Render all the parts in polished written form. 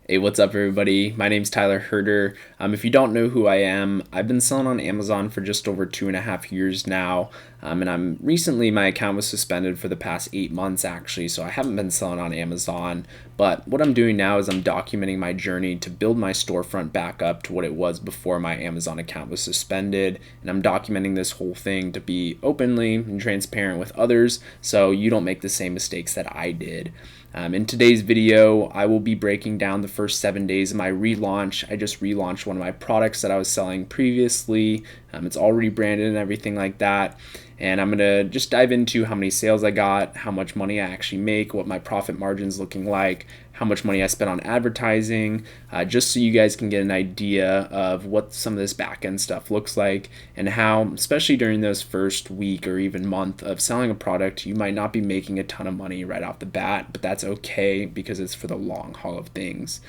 Hey, what's up, everybody? My name's Tyler Herder. If you don't know who I am, I've been selling on Amazon for just over 2.5 years now. And recently my account was suspended for the past 8 months, actually, so I haven't been selling on Amazon. But what I'm doing now is I'm documenting my journey to build my storefront back up to what it was before my Amazon account was suspended. And I'm documenting this whole thing to be openly and transparent with others so you don't make the same mistakes that I did. In today's video, I will be breaking down the first 7 days of my relaunch. I just relaunched one of my products that I was selling previously. It's all rebranded and everything like that. And I'm going to just dive into how many sales I got, how much money I actually make, what my profit margin's looking like, how much money I spent on advertising, just so you guys can get an idea of what some of this back-end stuff looks like and how, especially during those first week or even month of selling a product, you might not be making a ton of money right off the bat, but that's okay because it's for the long haul of things.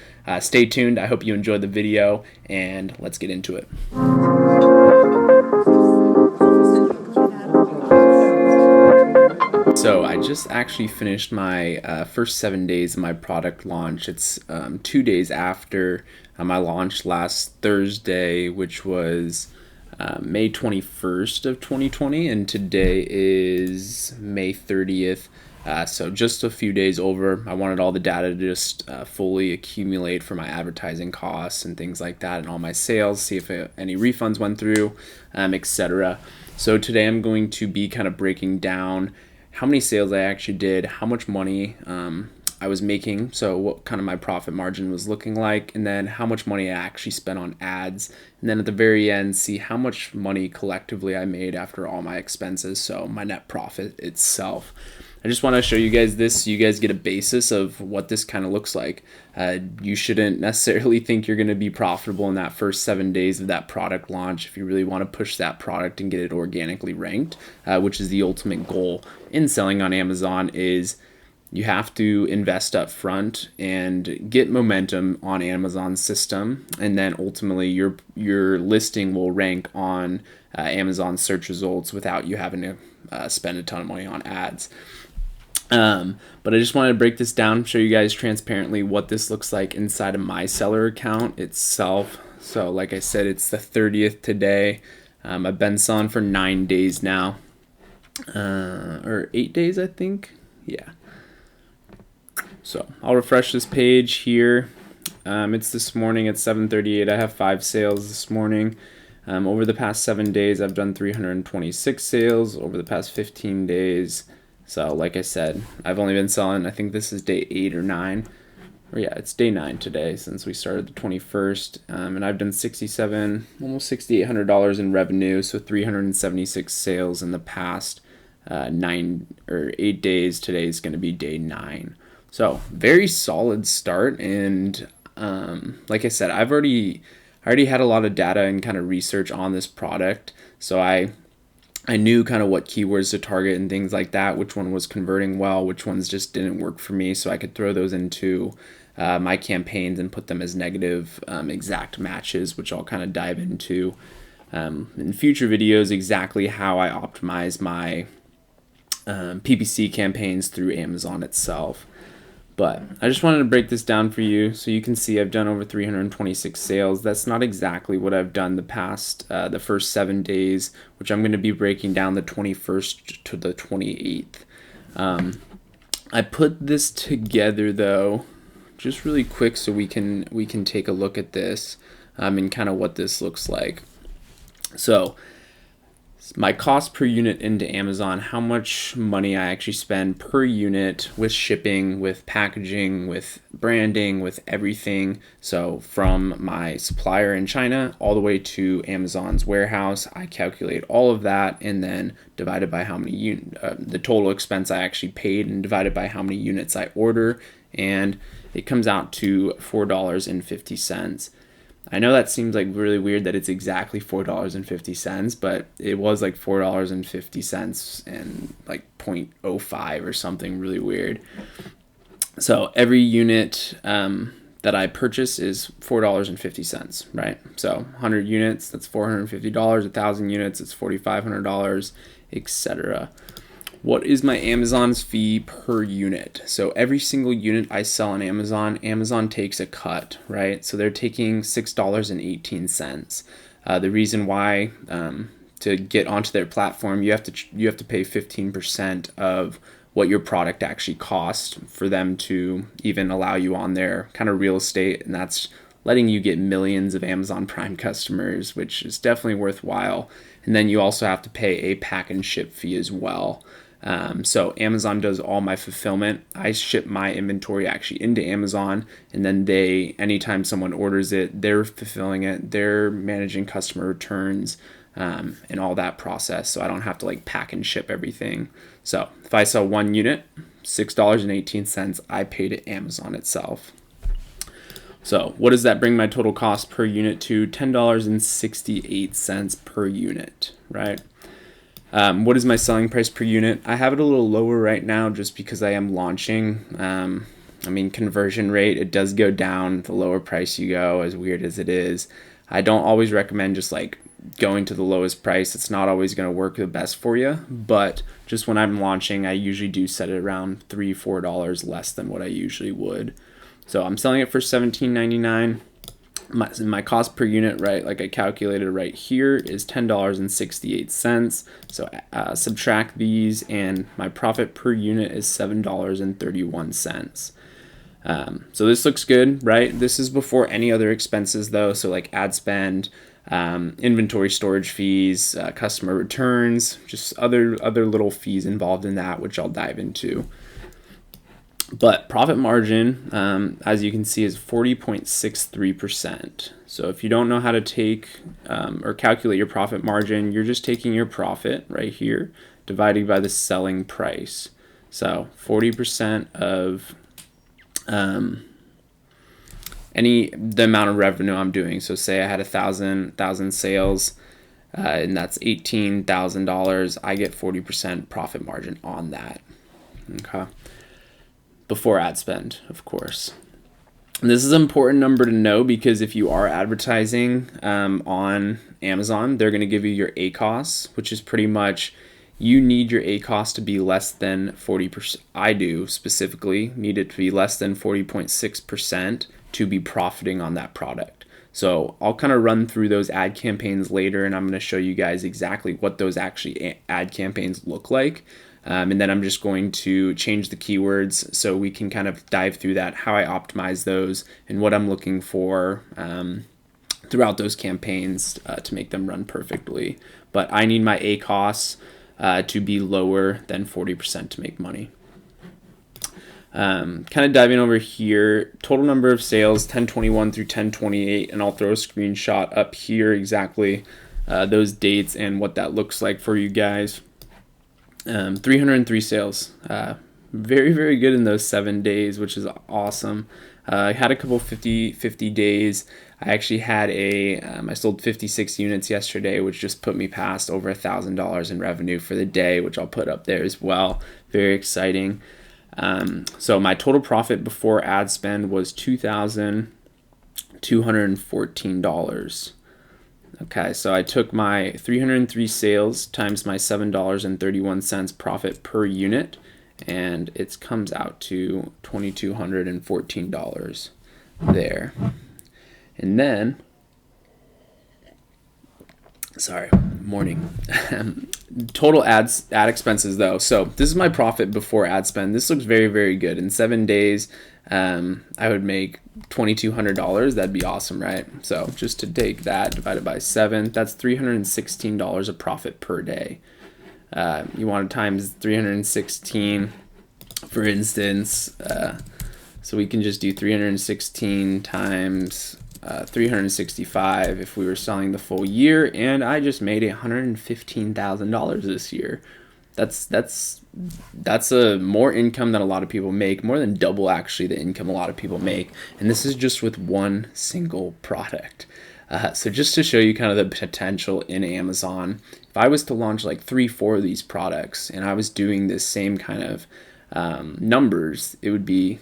Stay tuned. I hope you enjoyed the video, and let's get into it. So I just actually finished my first 7 days of my product launch. It's 2 days after my launch last Thursday, which was May 21st of 2020, and today is May 30th. So just a few days over. I wanted all the data to just fully accumulate for my advertising costs and things like that and all my sales, see if any refunds went through, etc. So today I'm going to be kind of breaking down how many sales I actually did, how much money I was making, so what kind of my profit margin was looking like, and then how much money I actually spent on ads, and then at the very end see how much money collectively I made after all my expenses, so my net profit itself. I just want to show you guys this so you guys get a basis of what this kind of looks like. You shouldn't necessarily think you're going to be profitable in that first 7 days of that product launch if you really want to push that product and get it organically ranked, which is the ultimate goal in selling on Amazon. Is you have to invest up front and get momentum on Amazon's system, and then ultimately your listing will rank on Amazon search results without you having to spend a ton of money on ads. But I just wanted to break this down, show you guys transparently what this looks like inside of my seller account itself. So like I said, it's the 30th today. I've been selling for 9 days now, or 8 days, I think. Yeah. So I'll refresh this page here. It's this morning at 7:38. I have 5 sales this morning. Over the past 7 days, I've done 326 sales over the past 15 days. So like I said, I've only been selling, I think this is day 8 or 9. Or yeah, it's day 9 today since we started the 21st. And I've done almost $6,800 in revenue, so 376 sales in the past 9 or 8 days. Today is going to be day 9. So very solid start. And like I said, I already had a lot of data and kind of research on this product. So I knew kind of what keywords to target and things like that, which one was converting well, which ones just didn't work for me, so I could throw those into my campaigns and put them as negative exact matches, which I'll kind of dive into in future videos, exactly how I optimize my PPC campaigns through Amazon itself. But I just wanted to break this down for you so you can see I've done over 326 sales. That's not exactly what I've done the first 7 days, which I'm going to be breaking down the 21st to the 28th. I put this together though, just really quick so we can take a look at this and kind of what this looks like. So my cost per unit into Amazon, how much money I actually spend per unit with shipping, with packaging, with branding, with everything. So from my supplier in China all the way to Amazon's warehouse, I calculate all of that and then divided by how many the total expense I actually paid and divided by how many units I order, and it comes out to $4.50. I know that seems like really weird that it's exactly $4.50, but it was like $4.50 and like 0.05 or something really weird. So every unit that I purchase is $4.50, right? So 100 units, that's $450. 1,000 units, it's $4,500, etc. What is my Amazon's fee per unit? So every single unit I sell on Amazon, Amazon takes a cut, right? So they're taking $6.18. The reason why, to get onto their platform, you have to pay 15% of what your product actually costs for them to even allow you on their kind of real estate, and that's letting you get millions of Amazon Prime customers, which is definitely worthwhile. And then you also have to pay a pack and ship fee as well. So Amazon does all my fulfillment. I ship my inventory actually into Amazon, and then anytime someone orders it, they're fulfilling it, they're managing customer returns, and all that process. So I don't have to like pack and ship everything. So if I sell one unit, $6.18, I pay to Amazon itself. So what does that bring my total cost per unit to? $10.68 per unit, right? What is my selling price per unit? I have it a little lower right now just because I am launching. Conversion rate, it does go down the lower price you go, as weird as it is. I don't always recommend just like going to the lowest price. It's not always going to work the best for you, but just when I'm launching, I usually do set it around $3-4 less than what I usually would. So I'm selling it for $17.99. My cost per unit, right, like I calculated right here, is $10.68. So subtract these, and my profit per unit is $7.31. So this looks good, right? This is before any other expenses though. So like ad spend, inventory storage fees, customer returns, just other little fees involved in that, which I'll dive into. But profit margin, as you can see, is 40.63%. So if you don't know how to take or calculate your profit margin, you're just taking your profit right here, dividing by the selling price. So 40% of the amount of revenue I'm doing. So say I had 1,000 sales, and that's $18,000. I get 40% profit margin on that. Okay. Before ad spend, of course. And this is an important number to know because if you are advertising on Amazon, they're going to give you your ACoS, which is pretty much, you need your ACoS to be less than 40%. I do specifically need it to be less than 40.6% to be profiting on that product. So I'll kind of run through those ad campaigns later, and I'm going to show you guys exactly what those actually ad campaigns look like. And then I'm just going to change the keywords so we can kind of dive through that, how I optimize those, and what I'm looking for throughout those campaigns to make them run perfectly. But I need my ACoS to be lower than 40% to make money. Kind of diving over here, total number of sales, 10/21 through 10/28, and I'll throw a screenshot up here exactly those dates and what that looks like for you guys. 303 sales, very, very good in those 7 days, which is awesome. I had a couple 50 days. I actually had I sold 56 units yesterday, which just put me past over $1,000 in revenue for the day, which I'll put up there as well. Very exciting. So my total profit before ad spend was $2,214. Okay, so I took my 303 sales times my $7.31 profit per unit, and it comes out to $2,214 there. And then, morning. Total ad expenses though. So this is my profit before ad spend. This looks very, very good. In 7 days, I would make $2,200. That'd be awesome, right? So just to take that divided by 7, that's $316 of profit per day. You want to times 316, for instance. So we can just do 316 times 365 if we were selling the full year, and I just made $115,000 this year. That's a more income than a lot of people make, more than double actually the income a lot of people make, and this is just with one single product. So just to show you kind of the potential in Amazon, if I was to launch like 3-4 of these products and I was doing this same kind of numbers, it would be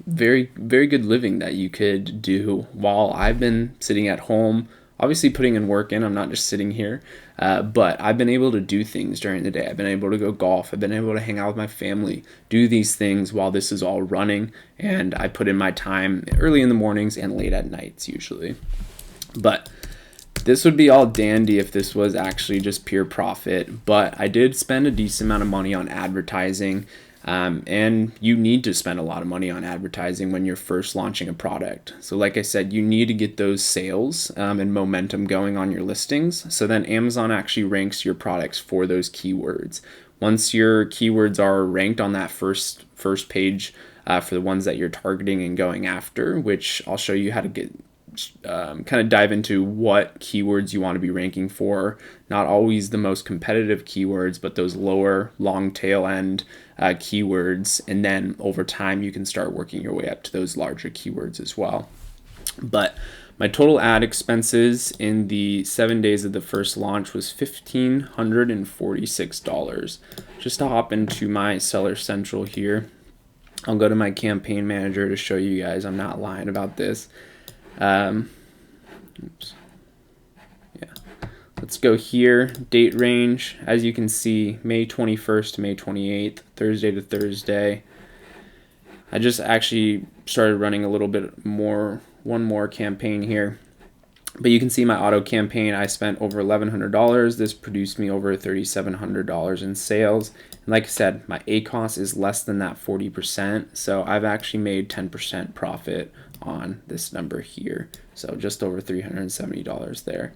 very, very good living that you could do while I've been sitting at home obviously putting in work in. I'm not just sitting here, but I've been able to do things during the day. I've been able to go golf. I've been able to hang out with my family, do these things while this is all running. And I put in my time early in the mornings and late at nights usually. But this would be all dandy if this was actually just pure profit, but I did spend a decent amount of money on advertising, and you need to spend a lot of money on advertising when you're first launching a product. So like I said, you need to get those sales and momentum going on your listings, so then Amazon actually ranks your products for those keywords. Once your keywords are ranked on that first page for the ones that you're targeting and going after, which I'll show you how to get kind of dive into what keywords you want to be ranking for. Not always the most competitive keywords, but those lower long tail end keywords. And then over time, you can start working your way up to those larger keywords as well. But my total ad expenses in the 7 days of the first launch was $1,546. Just to hop into my Seller Central here, I'll go to my campaign manager to show you guys I'm not lying about this. Oops. Yeah. Let's go here. Date range, as you can see, May 21st to May 28th, Thursday to Thursday. I just actually started running a little bit more, one more campaign here. But you can see my auto campaign, I spent over $1,100. This produced me over $3,700 in sales. And like I said, my ACOS is less than that 40%. So I've actually made 10% profit on this number here. So just over $370 there.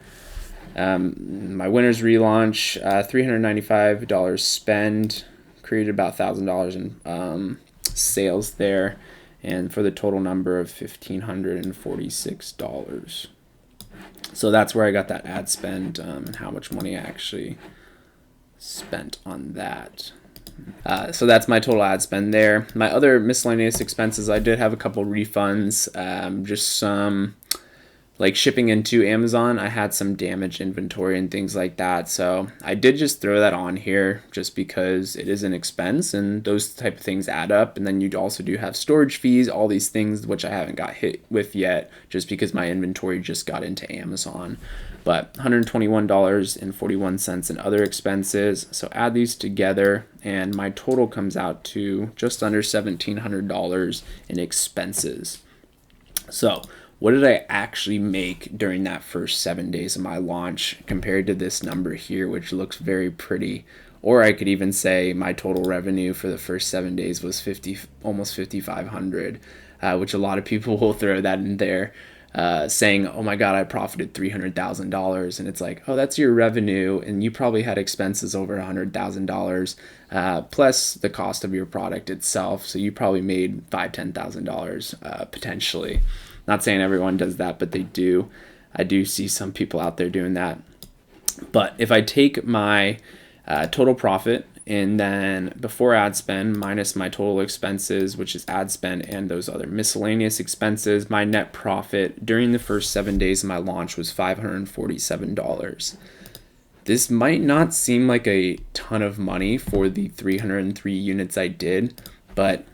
My winner's relaunch, $395 spend, created about $1,000 in sales there. And for the total number of $1,546. So that's where I got that ad spend and how much money I actually spent on that. So that's my total ad spend there. My other miscellaneous expenses, I did have a couple refunds, just some like shipping into Amazon. I had some damaged inventory and things like that. So I did just throw that on here just because it is an expense and those type of things add up. And then you also do have storage fees, all these things, which I haven't got hit with yet just because my inventory just got into Amazon. But $121.41 in other expenses. So add these together and my total comes out to just under $1,700 in expenses. So what did I actually make during that first 7 days of my launch compared to this number here, which looks very pretty? Or I could even say my total revenue for the first 7 days was almost $5,500, which a lot of people will throw that in there, saying, oh my God, I profited $300,000. And it's like, oh, that's your revenue. And you probably had expenses over $100,000, plus the cost of your product itself. So you probably made $5,000, $10,000 potentially. Not saying everyone does that, but they do. I do see some people out there doing that. But if I take my total profit and then before ad spend minus my total expenses, which is ad spend and those other miscellaneous expenses, my net profit during the first 7 days of my launch was $547. This might not seem like a ton of money for the 303 units I did, but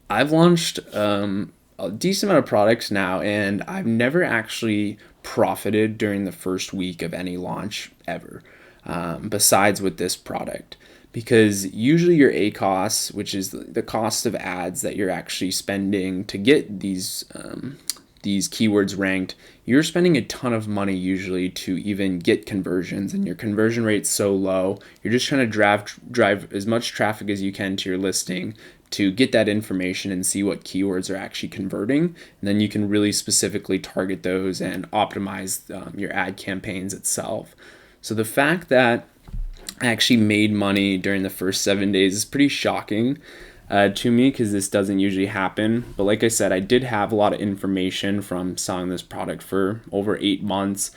I've launched a decent amount of products now, and I've never actually profited during the first week of any launch ever, besides with this product. Because usually your ACOS, which is the cost of ads that you're actually spending to get these keywords ranked, you're spending a ton of money usually to even get conversions, and your conversion rate's so low. You're just trying to drive as much traffic as you can to your listing to get that information and see what keywords are actually converting. And then you can really specifically target those and optimize your ad campaigns itself. So the fact that I actually made money during the first 7 days is pretty shocking to me because this doesn't usually happen. But like I said, I did have a lot of information from selling this product for over 8 months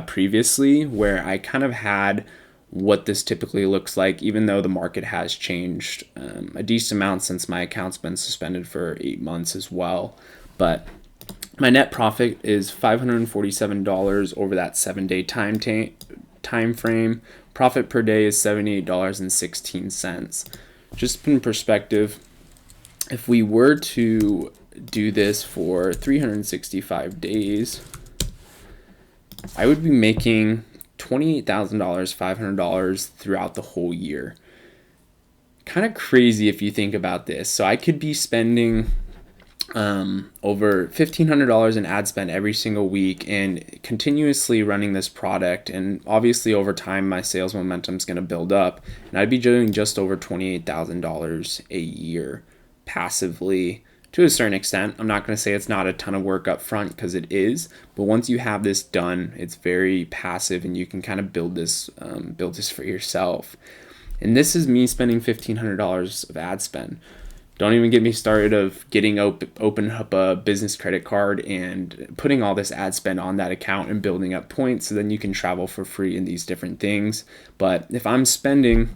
previously, where I kind of had what this typically looks like, even though the market has changed a decent amount since my account's been suspended for 8 months as well. But my net profit is $547 over that 7-day time frame. Profit per day is $78.16. Just in perspective, if we were to do this for 365 days, I would be making $28,000, $500 throughout the whole year. Kind of crazy if you think about this. So I could be spending over $1,500 in ad spend every single week and continuously running this product. And obviously, over time, my sales momentum is going to build up. And I'd be doing just over $28,000 a year passively to a certain extent. I'm not going to say it's not a ton of work up front, because it is. But once you have this done, it's very passive and you can kind of build this for yourself. And this is me spending $1,500 of ad spend. Don't even get me started of getting open up a business credit card and putting all this ad spend on that account and building up points so then you can travel for free in these different things. But if I'm spending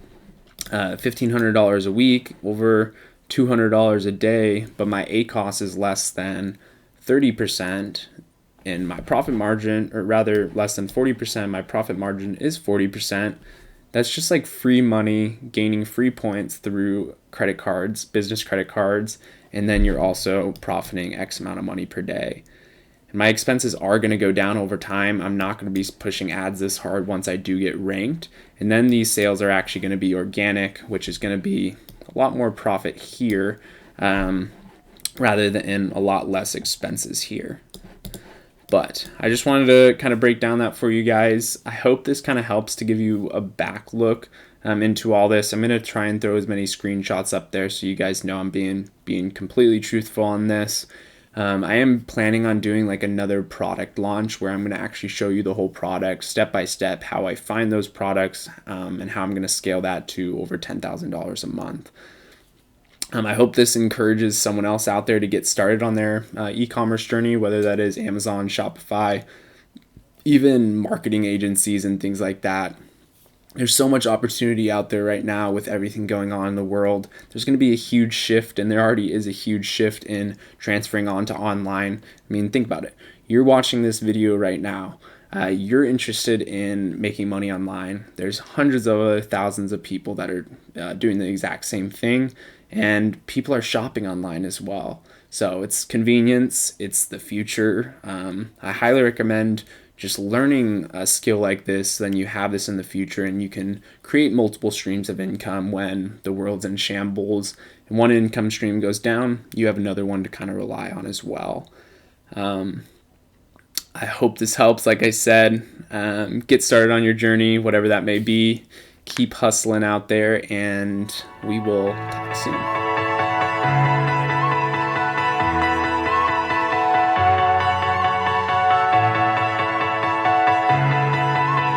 $1,500 a week, over $200 a day, but my ACoS is less than 30%, and my profit margin, or rather less than 40%, my profit margin is 40%. That's just like free money, gaining free points through credit cards, business credit cards, and then you're also profiting X amount of money per day. And my expenses are going to go down over time. I'm not going to be pushing ads this hard once I do get ranked. And then these sales are actually going to be organic, which is going to be a lot more profit here, rather than a lot less expenses here. But I just wanted to kind of break down that for you guys. I hope this kind of helps to give you a back look into all this. I'm going to try and throw as many screenshots up there so you guys know I'm being completely truthful on this. I am planning on doing like another product launch where I'm going to actually show you the whole product step by step, how I find those products, and how I'm going to scale that to over $10,000 a month. I hope this encourages someone else out there to get started on their e-commerce journey, whether that is Amazon, Shopify, even marketing agencies and things like that. There's so much opportunity out there right now with everything going on in the world. There's going to be a huge shift, and there already is a huge shift in transferring on to online. I mean, think about it. You're watching this video right now. You're interested in making money online. There's hundreds of other thousands of people that are doing the exact same thing, and people are shopping online as well. So it's convenience, it's the future. I highly recommend just learning a skill like this, then you have this in the future and you can create multiple streams of income when the world's in shambles and one income stream goes down, you have another one to kind of rely on as well. I hope this helps. Like I said, get started on your journey, whatever that may be. Keep hustling out there, and we will talk soon.